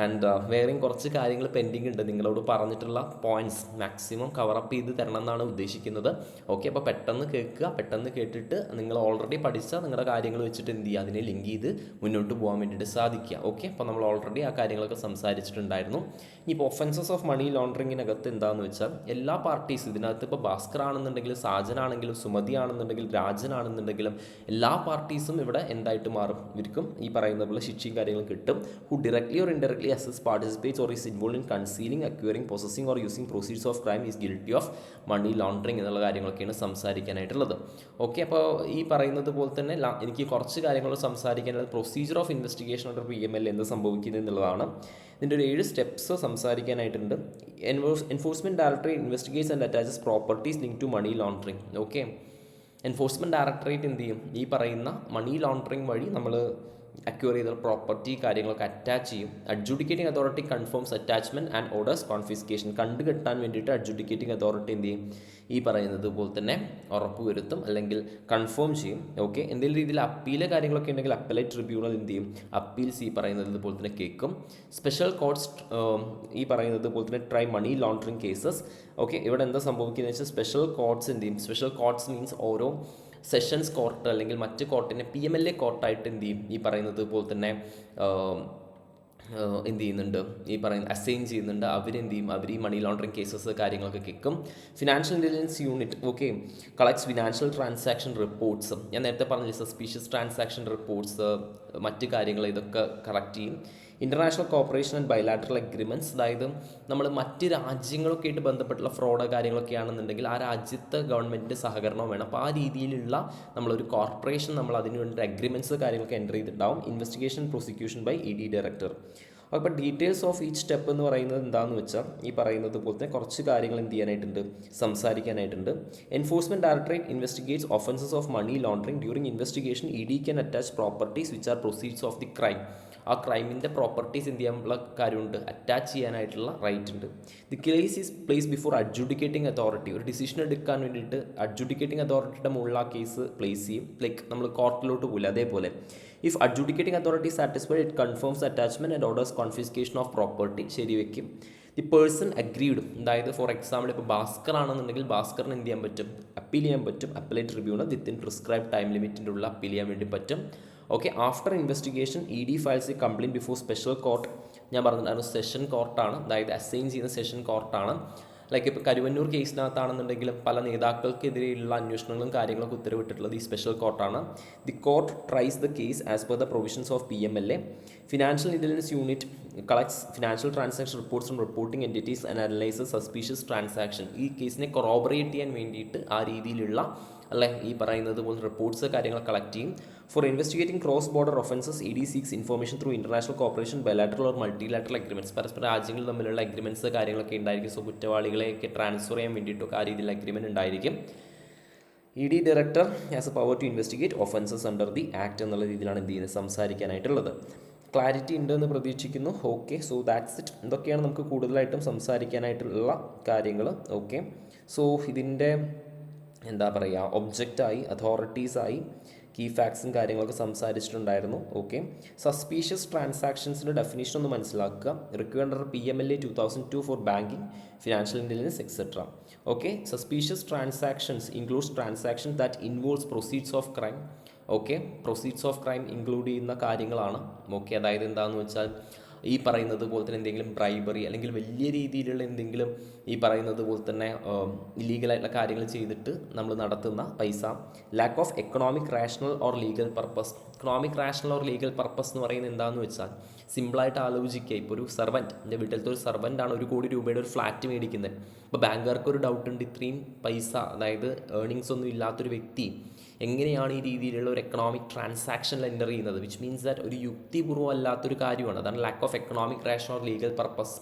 ആൻഡ് വേറെയും കുറച്ച് കാര്യങ്ങൾ പെൻഡിങ് ഉണ്ട്. നിങ്ങളോട് പറഞ്ഞിട്ടുള്ള പോയിൻറ്റ്സ് മാക്സിമം കവറപ്പ് ചെയ്ത് തരണം എന്നാണ് ഉദ്ദേശിക്കുന്നത്. ഓക്കെ, അപ്പോൾ പെട്ടെന്ന് കേൾക്കുക. പെട്ടെന്ന് കേട്ടിട്ട് നിങ്ങൾ ഓൾറെഡി പഠിച്ച നിങ്ങളുടെ കാര്യങ്ങൾ വെച്ചിട്ട് എന്ത് ചെയ്യുക, അതിനെ ലിങ്ക് ചെയ്ത് മുന്നോട്ട് പോകാൻ വേണ്ടിയിട്ട് സാധിക്കുക. ഓക്കെ, അപ്പോൾ നമ്മൾ ഓൾറെഡി ആ കാര്യങ്ങളൊക്കെ സംസാരിച്ചിട്ടുണ്ടായിരുന്നു. ഇപ്പോൾ ഒഫൻസസ് ഓഫ് മണി ലോണ്ടറിങ്ങിനകത്ത് എന്താണെന്ന് വെച്ചാൽ എല്ലാ പാർട്ടീസും ഇതിനകത്ത് ഇപ്പോൾ ഭാസ്കർ ആണെന്നുണ്ടെങ്കിലും സാജനാണെങ്കിലും സുമതി ആണെന്നുണ്ടെങ്കിലും രാജനാണെന്നുണ്ടെങ്കിലും എല്ലാ പാർട്ടീസും ഇവിടെ എന്തായിട്ട് മാറും, ഇവർക്കും ഈ പറയുന്ന പോലെ ശിക്ഷയും കാര്യങ്ങളും കിട്ടും. Who directly or indirectly directly assists, participates, or is involved in concealing, acquiring, possessing, or using proceeds of crime is guilty of money laundering എന്നുള്ള കാര്യങ്ങളൊക്കെയാണ് സംസാരിക്കാനായിട്ടുള്ളത്. ഓക്കെ, അപ്പോൾ ഈ പറയുന്നത് പോലെ തന്നെ എനിക്ക് കുറച്ച് കാര്യങ്ങൾ സംസാരിക്കാനുള്ളത് procedure of investigation order PML എന്ത് സംഭവിക്കുന്നത് എന്നുള്ളതാണ്. ഇതിൻ്റെ ഒരു 7 സ്റ്റെപ്സ് സംസാരിക്കാനായിട്ടുണ്ട്. Enforcement directorate investigates and attaches properties link to money laundering. Okay, enforcement directorate എന്ത് ചെയ്യും, ഈ പറയുന്ന മണി ലോണ്ടറിങ് വഴി നമ്മൾ അക്വയർ ചെയ്ത പ്രോപ്പർട്ടി കാര്യങ്ങളൊക്കെ അറ്റാച്ച് ചെയ്യും. Adjudicating authority confirms attachment and orders confiscation. കണ്ടുകെട്ടാൻ വേണ്ടിയിട്ട് അഡ്ജുഡിക്കേറ്റിംഗ് അതോറിറ്റി എന്ത് ചെയ്യും, ഈ പറയുന്നത് പോലെ തന്നെ ഉറപ്പുവരുത്തും അല്ലെങ്കിൽ കൺഫേം ചെയ്യും. ഓക്കെ, എന്തെങ്കിലും രീതിയിൽ അപ്പീല് കാര്യങ്ങളൊക്കെ ഉണ്ടെങ്കിൽ അപ്പലേറ്റ് ട്രിബ്യൂണൽ എന്ത് ചെയ്യും, അപ്പീൽസ് ഈ പറയുന്നത് പോലെ തന്നെ കേൾക്കും. സ്പെഷ്യൽ കോർട്സ് ഈ പറയുന്നത് പോലെ തന്നെ try money laundering cases. Okay, ഇവിടെ എന്താ സംഭവിക്കുന്നത് വെച്ചാൽ സ്പെഷ്യൽ കോർട്സ് എന്ത് ചെയ്യും, സ്പെഷ്യൽ കോർട്സ് മീൻസ് ഓരോ സെഷൻസ് കോർട്ട് അല്ലെങ്കിൽ മറ്റ് കോർട്ടിനെ PMLA കോർട്ടായിട്ട് എന്ത് ചെയ്യും, ഈ പറയുന്നത് പോലെ തന്നെ എന്ത് ചെയ്യുന്നുണ്ട്, ഈ പറയുന്ന അസൈൻ ചെയ്യുന്നുണ്ട്. അവരെന്ത് ചെയ്യും, അവർ ഈ മണി ലോണ്ടറിങ് കേസസ് കാര്യങ്ങളൊക്കെ കേൾക്കും. Financial intelligence unit okay collects financial transaction reports. ഞാൻ നേരത്തെ പറഞ്ഞില്ല, സസ്പീഷ്യസ് ട്രാൻസാക്ഷൻ റിപ്പോർട്ട്സ് മറ്റ് കാര്യങ്ങൾ ഇതൊക്കെ കളക്ട് ചെയ്യും. International cooperation and bilateral agreements, അതായത് നമ്മൾ മറ്റ് രാജ്യങ്ങളൊക്കെ ആയിട്ട് ബന്ധപ്പെട്ടുള്ള ഫ്രോഡ് കാര്യങ്ങളൊക്കെ ആണെന്നുണ്ടെങ്കിൽ ആ രാജ്യത്തെ ഗവൺമെൻറ്റിൻ്റെ സഹകരണം വേണം. അപ്പോൾ ആ രീതിയിലുള്ള നമ്മളൊരു കോർപ്പറേഷൻ നമ്മൾ അതിന് വേണ്ടി അഗ്രിമെൻറ്റ്സ് കാര്യങ്ങളൊക്കെ എൻ്റർ ചെയ്തിട്ടുണ്ടാവും. Investigation prosecution by ED director. അപ്പോൾ ഡീറ്റെയിൽസ് ഓഫ് ഈച്ച് സ്റ്റെപ്പ് എന്ന് പറയുന്നത് എന്താണെന്ന് വെച്ചാൽ ഈ പറയുന്നത് പോലെ തന്നെ കുറച്ച് കാര്യങ്ങൾ എന്ത് ചെയ്യാനായിട്ടുണ്ട്, സംസാരിക്കാനായിട്ടുണ്ട്. Enforcement directorate investigates offences of money laundering. During investigation ED can attach properties which are proceeds of the crime. ആ ക്രൈമിൻ്റെ പ്രോപ്പർട്ടീസ് എന്ത് ചെയ്യാനുള്ള കാര്യമുണ്ട്, അറ്റാച്ച് ചെയ്യാനായിട്ടുള്ള റൈറ്റ് ഉണ്ട്. The case is place before adjudicating authority. ഒരു ഡിസിഷൻ എടുക്കാൻ വേണ്ടിയിട്ട് അഡ്ജുഡിക്കേറ്റിംഗ് അതോറിറ്റിയുടെ മുകളിൽ ആ കേസ് പ്ലേസ് ചെയ്യും. ലൈക്ക് നമ്മൾ കോർട്ടിലോട്ട് പോകില്ല, അതേപോലെ if adjudicating authority satisfied it confirms attachment and orders confiscation of property. ശരിവെക്കും. ദി പേഴ്സൺ അഗ്രീഡ്, അതായത് ഫോർ എക്സാമ്പിൾ ഇപ്പോൾ ഭാസ്കർ ആണെന്നുണ്ടെങ്കിൽ ഭാസ്കറിന് എന്ത് ചെയ്യാൻ പറ്റും, അപ്പീൽ ചെയ്യാൻ പറ്റും. Appellate tribunal within prescribe time ലിമിറ്റിൻ്റെ ഉള്ള അപ്പീൽ ചെയ്യാൻ വേണ്ടി പറ്റും. Okay, after investigation ED files a complaint before special court. ഞാൻ പറഞ്ഞിട്ടുണ്ടായിരുന്നു സെഷൻ കോർട്ടാണ്, അതായത് അസൈൻ ചെയ്യുന്ന സെഷൻ കോർട്ടാണ്. ലൈക്ക് ഇപ്പോൾ കരുവന്നൂർ കേസിനകത്താണെന്നുണ്ടെങ്കിലും പല നേതാക്കൾക്കെതിരെയുള്ള അന്വേഷണങ്ങളും കാര്യങ്ങളൊക്കെ ഉത്തരവിട്ടിട്ടുള്ളത് ഈ സ്പെഷ്യൽ കോർട്ടാണ്. The court tries the case as per the provisions of PMLA. Financial intelligence unit collects financial transaction reports from reporting entities and analyses suspicious transaction. ഈ കേസിനെ കൊറോബറേറ്റ് ചെയ്യാൻ വേണ്ടിയിട്ട് ആ രീതിയിലുള്ള അല്ലേ ഈ പറയുന്നത് പോലെ റിപ്പോർട്ട്സ് കാര്യങ്ങൾ കളക്ട് ചെയ്യും. Four investigating cross border offences ED seeks information through international corporation, bilateral or multilateral agreements. പരസ്പര രാജ്യങ്ങൾ തമ്മിലുള്ള അഗ്രിമെൻറ്റ്സ് കാര്യങ്ങളൊക്കെ ഉണ്ടായിരിക്കും. സോ കുറ്റവാളികളെയൊക്കെ ട്രാൻസ്ഫർ ചെയ്യാൻ വേണ്ടിയിട്ടൊക്കെ ആ രീതിയിലുള്ള അഗ്രിമെൻറ്റ് ഉണ്ടായിരിക്കും. ED director has a power to investigate offences under the act എന്നുള്ള രീതിയിലാണ് എന്ത് ചെയ്യുന്നത്, സംസാരിക്കാനായിട്ടുള്ളത്. ക്ലാരിറ്റി ഉണ്ടെന്ന് പ്രതീക്ഷിക്കുന്നു. Okay, so that's it. ഇതൊക്കെയാണ് നമുക്ക് കൂടുതലായിട്ടും സംസാരിക്കാനായിട്ടുള്ള കാര്യങ്ങൾ. ഓക്കെ, സോ ഇതിൻ്റെ എന്താ പറയുക, ഒബ്ജക്റ്റായി അതോറിറ്റീസായി കീ ഫാക്ട്സും കാര്യങ്ങളൊക്കെ സംസാരിച്ചിട്ടുണ്ടായിരുന്നു. ഓക്കെ, സസ്പീഷ്യസ് ട്രാൻസാക്ഷൻസിൻ്റെ ഡെഫിനേഷൻ ഒന്ന് മനസ്സിലാക്കുക. Required under PMLA 2002 for banking, financial intelligence etcetera. Okay, suspicious transactions includes transaction that involves proceeds of crime. Okay, proceeds of crime include ചെയ്യുന്ന കാര്യങ്ങളാണ്. ഓക്കെ, അതായത് എന്താണെന്ന് വെച്ചാൽ ഈ പറയുന്നത് പോലെ തന്നെ എന്തെങ്കിലും ബ്രൈബറി അല്ലെങ്കിൽ വലിയ രീതിയിലുള്ള എന്തെങ്കിലും ഈ പറയുന്നത് പോലെ തന്നെ ഇല്ലീഗലായിട്ടുള്ള കാര്യങ്ങൾ ചെയ്തിട്ട് നമ്മൾ നടത്തുന്ന പൈസ. Lakh of economic rational or legal purpose. Economic rational or legal purpose എന്ന് പറയുന്നത് എന്താണെന്ന് വെച്ചാൽ സിമ്പിളായിട്ട് ആലോചിക്കുക. ഇപ്പോൾ ഒരു സർവൻറ്റ്, എൻ്റെ വീട്ടിലത്തെ ഒരു സർവൻ്റാണ് 1 കോടി രൂപയുടെ ഒരു ഫ്ലാറ്റ് മേടിക്കുന്നത്. അപ്പോൾ ബാങ്കുകാർക്ക് ഒരു ഡൗട്ട് ഉണ്ട്, ഇത്രയും പൈസ അതായത് ഏർണിങ്സ് ഒന്നും ഇല്ലാത്തൊരു വ്യക്തി എങ്ങനെയാണ് ഈ രീതിയിലുള്ള ഒരു എക്കണോമിക് ട്രാൻസാക്ഷനിൽ എൻ്റർ ചെയ്യുന്നത്, വിച്ച് മീൻസ് ദാറ്റ് ഒരു യുക്തിപൂർവ്വം അല്ലാത്തൊരു കാര്യമാണ്. അതാണ് lack of economic rational or legal purpose.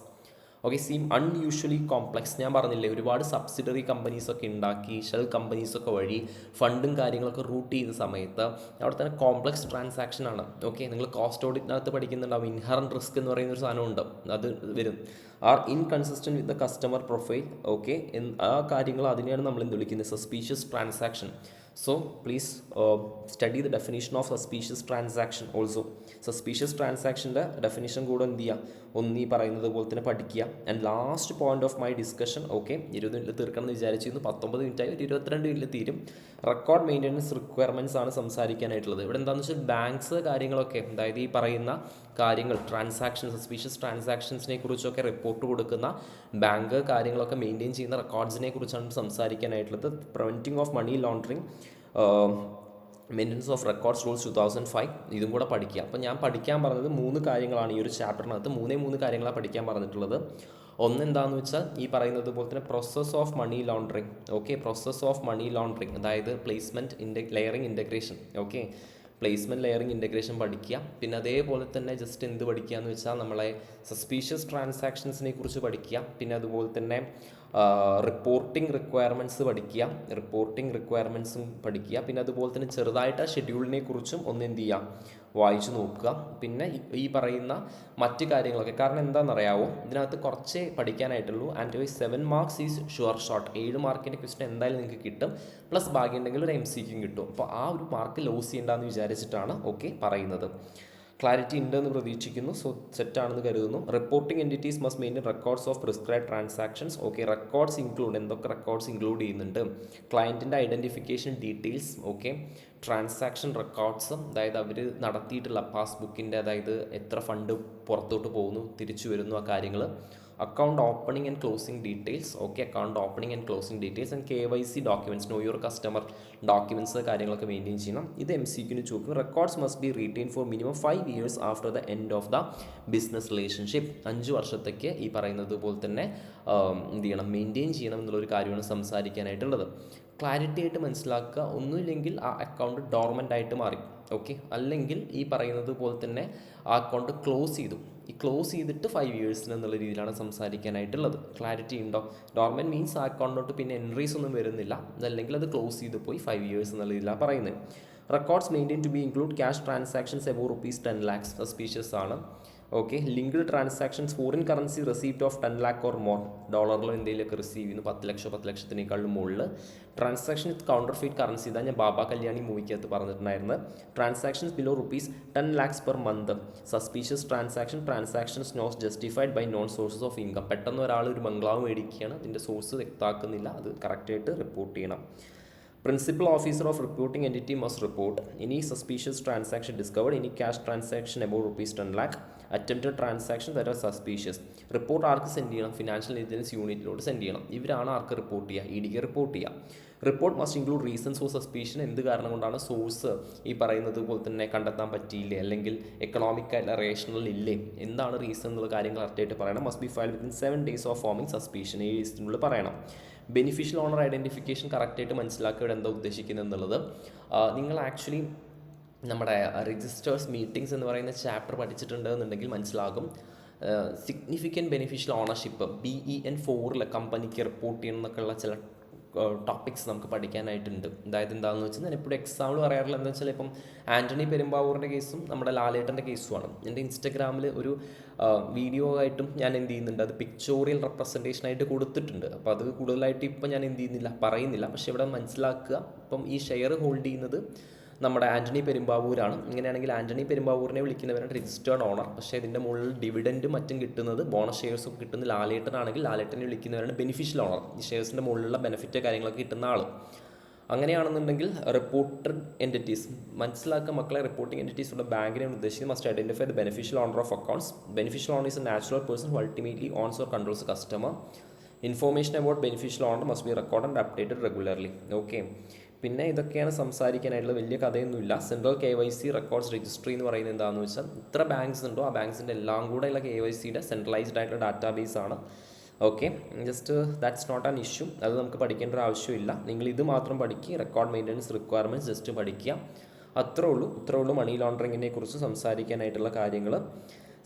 Okay, seem unusually complex. ഞാൻ പറഞ്ഞില്ലേ, ഒരുപാട് സബ്സിഡറി കമ്പനീസൊക്കെ ഉണ്ടാക്കി ഷെൽ കമ്പനീസൊക്കെ വഴി ഫണ്ടും കാര്യങ്ങളൊക്കെ റൂട്ട് ചെയ്യുന്ന സമയത്ത് അവിടെ തന്നെ കോംപ്ലക്സ് ട്രാൻസാക്ഷൻ ആണ്. ഓക്കെ, നിങ്ങൾ കോസ്റ്റ് ഓഡിറ്റിനകത്ത് പഠിക്കുന്നുണ്ടാവും, ഇൻഹറൻറ്റ് റിസ്ക് എന്ന് പറയുന്ന ഒരു സാധനമുണ്ട്, അത് വരും. Are inconsistent with the customer profile. Okay, ആ കാര്യങ്ങൾ അതിനെയാണ് നമ്മൾ എന്ത് വിളിക്കുന്നത്, suspicious transaction. So please study the definition of suspicious transaction also. Suspicious transaction-ൻ്റെ ഡെഫിനിഷൻ കൂടെ എന്ത് ചെയ്യുക, ഒന്നീ പറയുന്നത് പോലെ തന്നെ പഠിക്കുക. And last point of my discussion, okay 20 minute തീർക്കണം എന്ന് വിചാരിച്ചിരുന്നു, 19 മിനിറ്റായി, ഒരു 22 മിനിറ്റ് തീരും. റെക്കോർഡ് മെയിൻ്റനൻസ് റിക്വയർമെൻറ്റ്സ് ആണ് സംസാരിക്കാനായിട്ടുള്ളത്. ഇവിടെ എന്താണെന്ന് വെച്ചാൽ ബാങ്ക്സ് കാര്യങ്ങളൊക്കെ, അതായത് ഈ പറയുന്ന കാര്യങ്ങൾ ട്രാൻസാക്ഷൻ സസ്പീഷ്യസ് ട്രാൻസാക്ഷൻസിനെ കുറിച്ചൊക്കെ റിപ്പോർട്ട് കൊടുക്കുന്ന ബാങ്ക് കാര്യങ്ങളൊക്കെ മെയിൻറ്റെയിൻ ചെയ്യുന്ന റെക്കോർഡ്സിനെ കുറിച്ചാണ് സംസാരിക്കാനായിട്ടുള്ളത്. Preventing of money laundering, maintenance of records rules 2005 ഇതും കൂടെ പഠിക്കുക. അപ്പോൾ ഞാൻ പഠിക്കാൻ പറഞ്ഞത് 3 കാര്യങ്ങളാണ്. ഈ ഒരു ചാപ്റ്ററിനകത്ത് 3 കാര്യങ്ങളാണ് പഠിക്കാൻ പറഞ്ഞിട്ടുള്ളത്. ഒന്നെന്താണെന്ന് വെച്ചാൽ ഈ പറയുന്നത് പോലെ തന്നെ process of money laundering. Okay, process of money laundering, അതായത് placement layering integration. Okay, placement layering integration പഠിക്കുക. പിന്നെ അതേപോലെ തന്നെ ജസ്റ്റ് എന്ത് പഠിക്കുക എന്ന് വെച്ചാൽ നമ്മളെ സസ്പീഷ്യസ് ട്രാൻസാക്ഷൻസിനെ കുറിച്ച് പഠിക്കുക. പിന്നെ അതുപോലെ തന്നെ റിപ്പോർട്ടിംഗ് റിക്വയർമെൻറ്റ്സ് പഠിക്കുക, പഠിക്കുക. പിന്നെ അതുപോലെ തന്നെ ചെറുതായിട്ട് ആ ഷെഡ്യൂളിനെ കുറിച്ചും ഒന്ന് എന്ത് ചെയ്യുക, വായിച്ചു നോക്കുക. പിന്നെ ഈ പറയുന്ന മറ്റ് കാര്യങ്ങളൊക്കെ, കാരണം എന്താണെന്നറിയാവോ, ഇതിനകത്ത് കുറച്ചേ പഠിക്കാനായിട്ടുള്ളൂ. And 7 marks is sure shot. 7 മാർക്കിൻ്റെ ക്വസ്റ്റൻ എന്തായാലും നിങ്ങൾക്ക് കിട്ടും. പ്ലസ് ഭാഗ്യമുണ്ടെങ്കിൽ ഒരു MCQ കിട്ടും. അപ്പോൾ ആ ഒരു മാർക്ക് ലോസ് ചെയ്യേണ്ടെന്ന് വിചാരിച്ചിട്ടാണ് ഓക്കെ പറയുന്നത്. ക്ലാരിറ്റി ഉണ്ടെന്ന് പ്രതീക്ഷിക്കുന്നു. സോ സെറ്റാണെന്ന് കരുതുന്നു. Reporting entities must maintain records of prescribe transactions. Okay, records include, എന്തൊക്കെ റെക്കോർഡ്സ് ഇൻക്ലൂഡ് ചെയ്യുന്നുണ്ട്? ക്ലയൻറ്റിൻ്റെ identification details. Okay, transaction records, അതായത് അവർ നടത്തിയിട്ടുള്ള പാസ്ബുക്കിൻ്റെ, അതായത് എത്ര ഫണ്ട് പുറത്തോട്ട് പോകുന്നു, തിരിച്ചു വരുന്നു, ആ കാര്യങ്ങൾ. Account opening and closing details. Okay, account opening and closing details. And KYC documents, know your customer documents, കാര്യങ്ങളൊക്കെ മെയിൻറ്റെയിൻ ചെയ്യണം. ഇത് MCQന് ചോദിക്കും. Records must be retain for minimum 5 years after the end of the business relationship. 5 വർഷത്തേക്ക് ഈ പറയുന്നത് പോലെ തന്നെ എന്ത് ചെയ്യണം, മെയിൻറ്റെയിൻ ചെയ്യണം എന്നുള്ളൊരു കാര്യമാണ് സംസാരിക്കാനായിട്ടുള്ളത്. ക്ലാരിറ്റി ആയിട്ട് മനസ്സിലാക്കുക. ഒന്നുമില്ലെങ്കിൽ ആ അക്കൗണ്ട് ഡോർമെൻ്റ് ആയിട്ട് മാറി. ഓക്കെ, അല്ലെങ്കിൽ ഈ പറയുന്നത് പോലെ തന്നെ ആ അക്കൗണ്ട് ക്ലോസ് ചെയ്തു. ഈ ക്ലോസ് ചെയ്തിട്ട് 5 years എന്നുള്ള രീതിയിലാണ് സംസാരിക്കാനായിട്ടുള്ളത്. ക്ലാരിറ്റി ഉണ്ടോ? ഡോർമെൻറ്റ് മീൻസ് ആ അക്കൗണ്ടിലോട്ട് പിന്നെ എൻട്രീസ് ഒന്നും വരുന്നില്ല, അതല്ലെങ്കിൽ അത് ക്ലോസ് ചെയ്ത് പോയി 5 years എന്നുള്ള രീതിയിലാണ് പറയുന്നത്. Records maintain to be include cash transactions above ₹10 lakhs, suspicious ആണ്. Okay, linked transactions, foreign currency receipt of 10 lakh or more, ഡോളറിലോ ഇന്ത്യയിലൊക്കെ റിസീവ് ചെയ്യുന്നു 10 ലക്ഷം, 10 ലക്ഷത്തിനേക്കാളും മുകളിൽ. Transaction with counterfeit currency, ഇതാണ് ഞാൻ ബാബ കല്യാണി മൂവിക്കകത്ത് പറഞ്ഞിട്ടുണ്ടായിരുന്നത്. Transactions below ₹10 lakhs per month, suspicious transactions not justified by known sources of income. പെട്ടെന്ന് ഒരാൾ ഒരു ബംഗ്ലാവ് മേടിക്കുകയാണ്, അതിൻ്റെ സോഴ്സ് വ്യക്തമാക്കുന്നില്ല, അത് കറക്റ്റായിട്ട് റിപ്പോർട്ട് ചെയ്യണം. Principal officer of reporting entity must report any suspicious transaction discovered, any cash transaction above ₹10 lakh, attempted transaction that are suspicious. Report arc send ചെയ്യണം? ഫിനാൻഷ്യൽ ഇന്റലിജൻസ് യൂണിറ്റിലോട്ട് സെൻഡ് ചെയ്യണം. ഇവരാണ് ആർക്ക് റിപ്പോർട്ട് ചെയ്യുക? EDക്ക് റിപ്പോർട്ട് ചെയ്യുക. Report must include reasons for suspicion, എന്ത് കാരണം കൊണ്ടാണ് സോഴ്സ് ഈ പറയുന്നത് പോലെ തന്നെ കണ്ടെത്താൻ പറ്റിയില്ലേ, അല്ലെങ്കിൽ എക്കണോമിക് ആയിട്ടുള്ള റേഷണൽ ഇല്ലേ, എന്താണ് റീസൺ എന്നുള്ള കാര്യങ്ങൾ കറക്റ്റായിട്ട് പറയണം. Must be file within 7 days of forming suspicion, 7 ദിവസത്തിനുള്ളിൽ പറയണം. ബെനിഫിഷ്യൽ ഓണർ ഐഡൻറ്റിഫിക്കേഷൻ കറക്റ്റായിട്ട് മനസ്സിലാക്കുക, ഇവിടെ എന്താ ഉദ്ദേശിക്കുന്നത് എന്നുള്ളത്. നിങ്ങൾ ആക്ച്വലി നമ്മുടെ രജിസ്റ്റേഴ്സ് മീറ്റിംഗ്സ് എന്ന് പറയുന്ന ചാപ്റ്റർ പഠിച്ചിട്ടുണ്ട് എന്നുണ്ടെങ്കിൽ മനസ്സിലാകും. സിഗ്നിഫിക്കൻറ്റ് ബെനിഫിഷ്യൽ ഓണർഷിപ്പ് BEN 4 കമ്പനിക്ക് റിപ്പോർട്ട് ചെയ്യണം എന്നൊക്കെയുള്ള ചില ടോപ്പിക്സ് നമുക്ക് പഠിക്കാനായിട്ടുണ്ട്. അതായത് എന്താണെന്ന് വെച്ചാൽ ഞാൻ എപ്പോഴും എക്സാമ്പിൾ പറയാറില്ല. എന്താ വെച്ചാൽ ഇപ്പം ആൻ്റണി പെരുമ്പാവൂരിൻ്റെ കേസും നമ്മുടെ ലാലേട്ടൻ്റെ കേസുമാണ്. എൻ്റെ ഇൻസ്റ്റഗ്രാമിൽ ഒരു വീഡിയോ ആയിട്ടും ഞാൻ എന്ത് ചെയ്യുന്നുണ്ട്, അത് പിക്ചോറിയൽ റെപ്രസെൻറ്റേഷനായിട്ട് കൊടുത്തിട്ടുണ്ട്. അപ്പോൾ അത് കൂടുതലായിട്ട് ഇപ്പം ഞാൻ എന്ത് ചെയ്യുന്നില്ല, പറയുന്നില്ല. പക്ഷേ ഇവിടെ മനസ്സിലാക്കുക, ഇപ്പം ഈ ഷെയർ ഹോൾഡ് ചെയ്യുന്നത് നമ്മുടെ ആൻ്റണി പെരുമ്പാവൂരാണ്. ഇങ്ങനെയാണെങ്കിൽ ആൻ്റണി പെരുമ്പാവൂരിനെ വിളിക്കുന്നവരാണ് രജിസ്റ്റേർഡ് ഓണർ. പക്ഷേ ഇതിൻ്റെ മുകളിൽ ഡിവിഡൻറ്റും മറ്റും കിട്ടുന്നത്, ബോണസ് ഷെയർസും കിട്ടുന്നത് ലാലേട്ടനാണെങ്കിൽ ലാലേട്ടനെ വിളിക്കുന്നവരാണ് ബെനിഫിഷ്യൽ ഓണർ, ഈ ഷെയർസിൻ്റെ മുകളിലുള്ള ബെനിഫിറ്റ് കാര്യങ്ങളൊക്കെ കിട്ടുന്ന ആൾ. അങ്ങനെയാണെന്നുണ്ടെങ്കിൽ റിപ്പോർട്ടഡ് എൻറ്റിറ്റീസ് മനസ്സിലാക്കുക മക്കളെ. റിപ്പോർട്ടിംഗ് എൻറ്റിറ്റീസുള്ള ബാങ്കിനെയാണ് ഉദ്ദേശിക്കുന്നത്. Must identify the beneficial owner of accounts. Beneficial owner is a natural person who ultimately owns or controls customer. Information about beneficial owner must be record and updated regularly. Okay, പിന്നെ ഇതൊക്കെയാണ് സംസാരിക്കാനായിട്ടുള്ള, വലിയ കഥയൊന്നുമില്ല. സെൻട്രൽ KYC റെക്കോർഡ്സ് രജിസ്ട്രി എന്ന് പറയുന്നത് എന്താണെന്ന് വെച്ചാൽ ഇത്ര ബാങ്ക്സ് ഉണ്ടോ ആ ബാങ്ക്സിൻ്റെ എല്ലാം കൂടെ ഉള്ള KYCയുടെ സെൻട്രലൈസ്ഡ് ആയിട്ടുള്ള ഡാറ്റാബേസ് ആണ്. Okay, just that's not an issue. അത് നമുക്ക് പഠിക്കേണ്ട ഒരു ആവശ്യമില്ല. നിങ്ങൾ ഇത് മാത്രം പഠിക്കുക. റെക്കോർഡ് മെയിൻ്റനൻസ് റിക്വയർമെൻറ്റ്സ് ജസ്റ്റ് പഠിക്കുക. ഇത്രേ ഉള്ളൂ മണി ലോണ്ടറിങ്ങിനെ കുറിച്ച് സംസാരിക്കാനായിട്ടുള്ള കാര്യങ്ങൾ.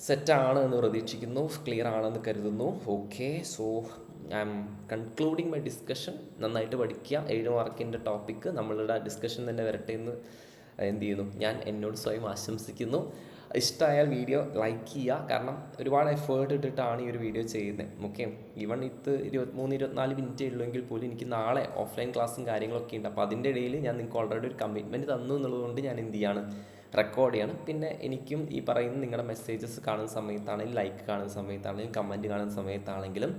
സെറ്റാണ് എന്ന് പ്രതീക്ഷിക്കുന്നു, ക്ലിയർ ആണെന്ന് കരുതുന്നു. Okay, so I M concluding my discussion. നന്നായിട്ട് പഠിക്കുക. 7 മാർക്കിൻ്റെ ടോപ്പിക്ക് നമ്മളുടെ ഡിസ്കഷൻ തന്നെ വരട്ടെ എന്ന് എന്ത് ചെയ്യുന്നു, ഞാൻ എന്നോട് സ്വയം ആശംസിക്കുന്നു. ഇഷ്ടമായാൽ വീഡിയോ ലൈക്ക് ചെയ്യുക. കാരണം ഒരുപാട് എഫേർട്ട് ഇട്ടിട്ടാണ് ഈ ഒരു വീഡിയോ ചെയ്യുന്നത്. ഓക്കെ, ഈവൺ ഇത് 23-24 മിനിറ്റേ ഉള്ളെങ്കിൽ പോലും എനിക്ക് നാളെ ഓഫ്ലൈൻ ക്ലാസ്സും കാര്യങ്ങളൊക്കെ ഉണ്ട്. അപ്പോൾ അതിൻ്റെ ഇടയിൽ ഞാൻ നിങ്ങൾക്ക് ഓൾറെഡി ഒരു കമ്മിറ്റ്മെൻറ്റ് തന്നു എന്നുള്ളതുകൊണ്ട് ഞാൻ എന്ത് ചെയ്യാണ്, റെക്കോർഡ് ചെയ്യാണ്. പിന്നെ എനിക്കും ഈ പറയുന്ന നിങ്ങളുടെ മെസ്സേജസ് കാണുന്ന സമയത്താണെങ്കിലും, ലൈക്ക് കാണുന്ന സമയത്താണെങ്കിലും, കമൻറ്റ് കാണുന്ന സമയത്താണെങ്കിലും,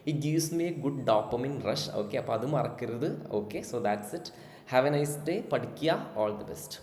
it gives me a good dopamine rush. Okay, അപ്പോൾ അത് മറക്കരുത്. Okay, so that's it. Have a nice day. പഠിക്കുക. All the best.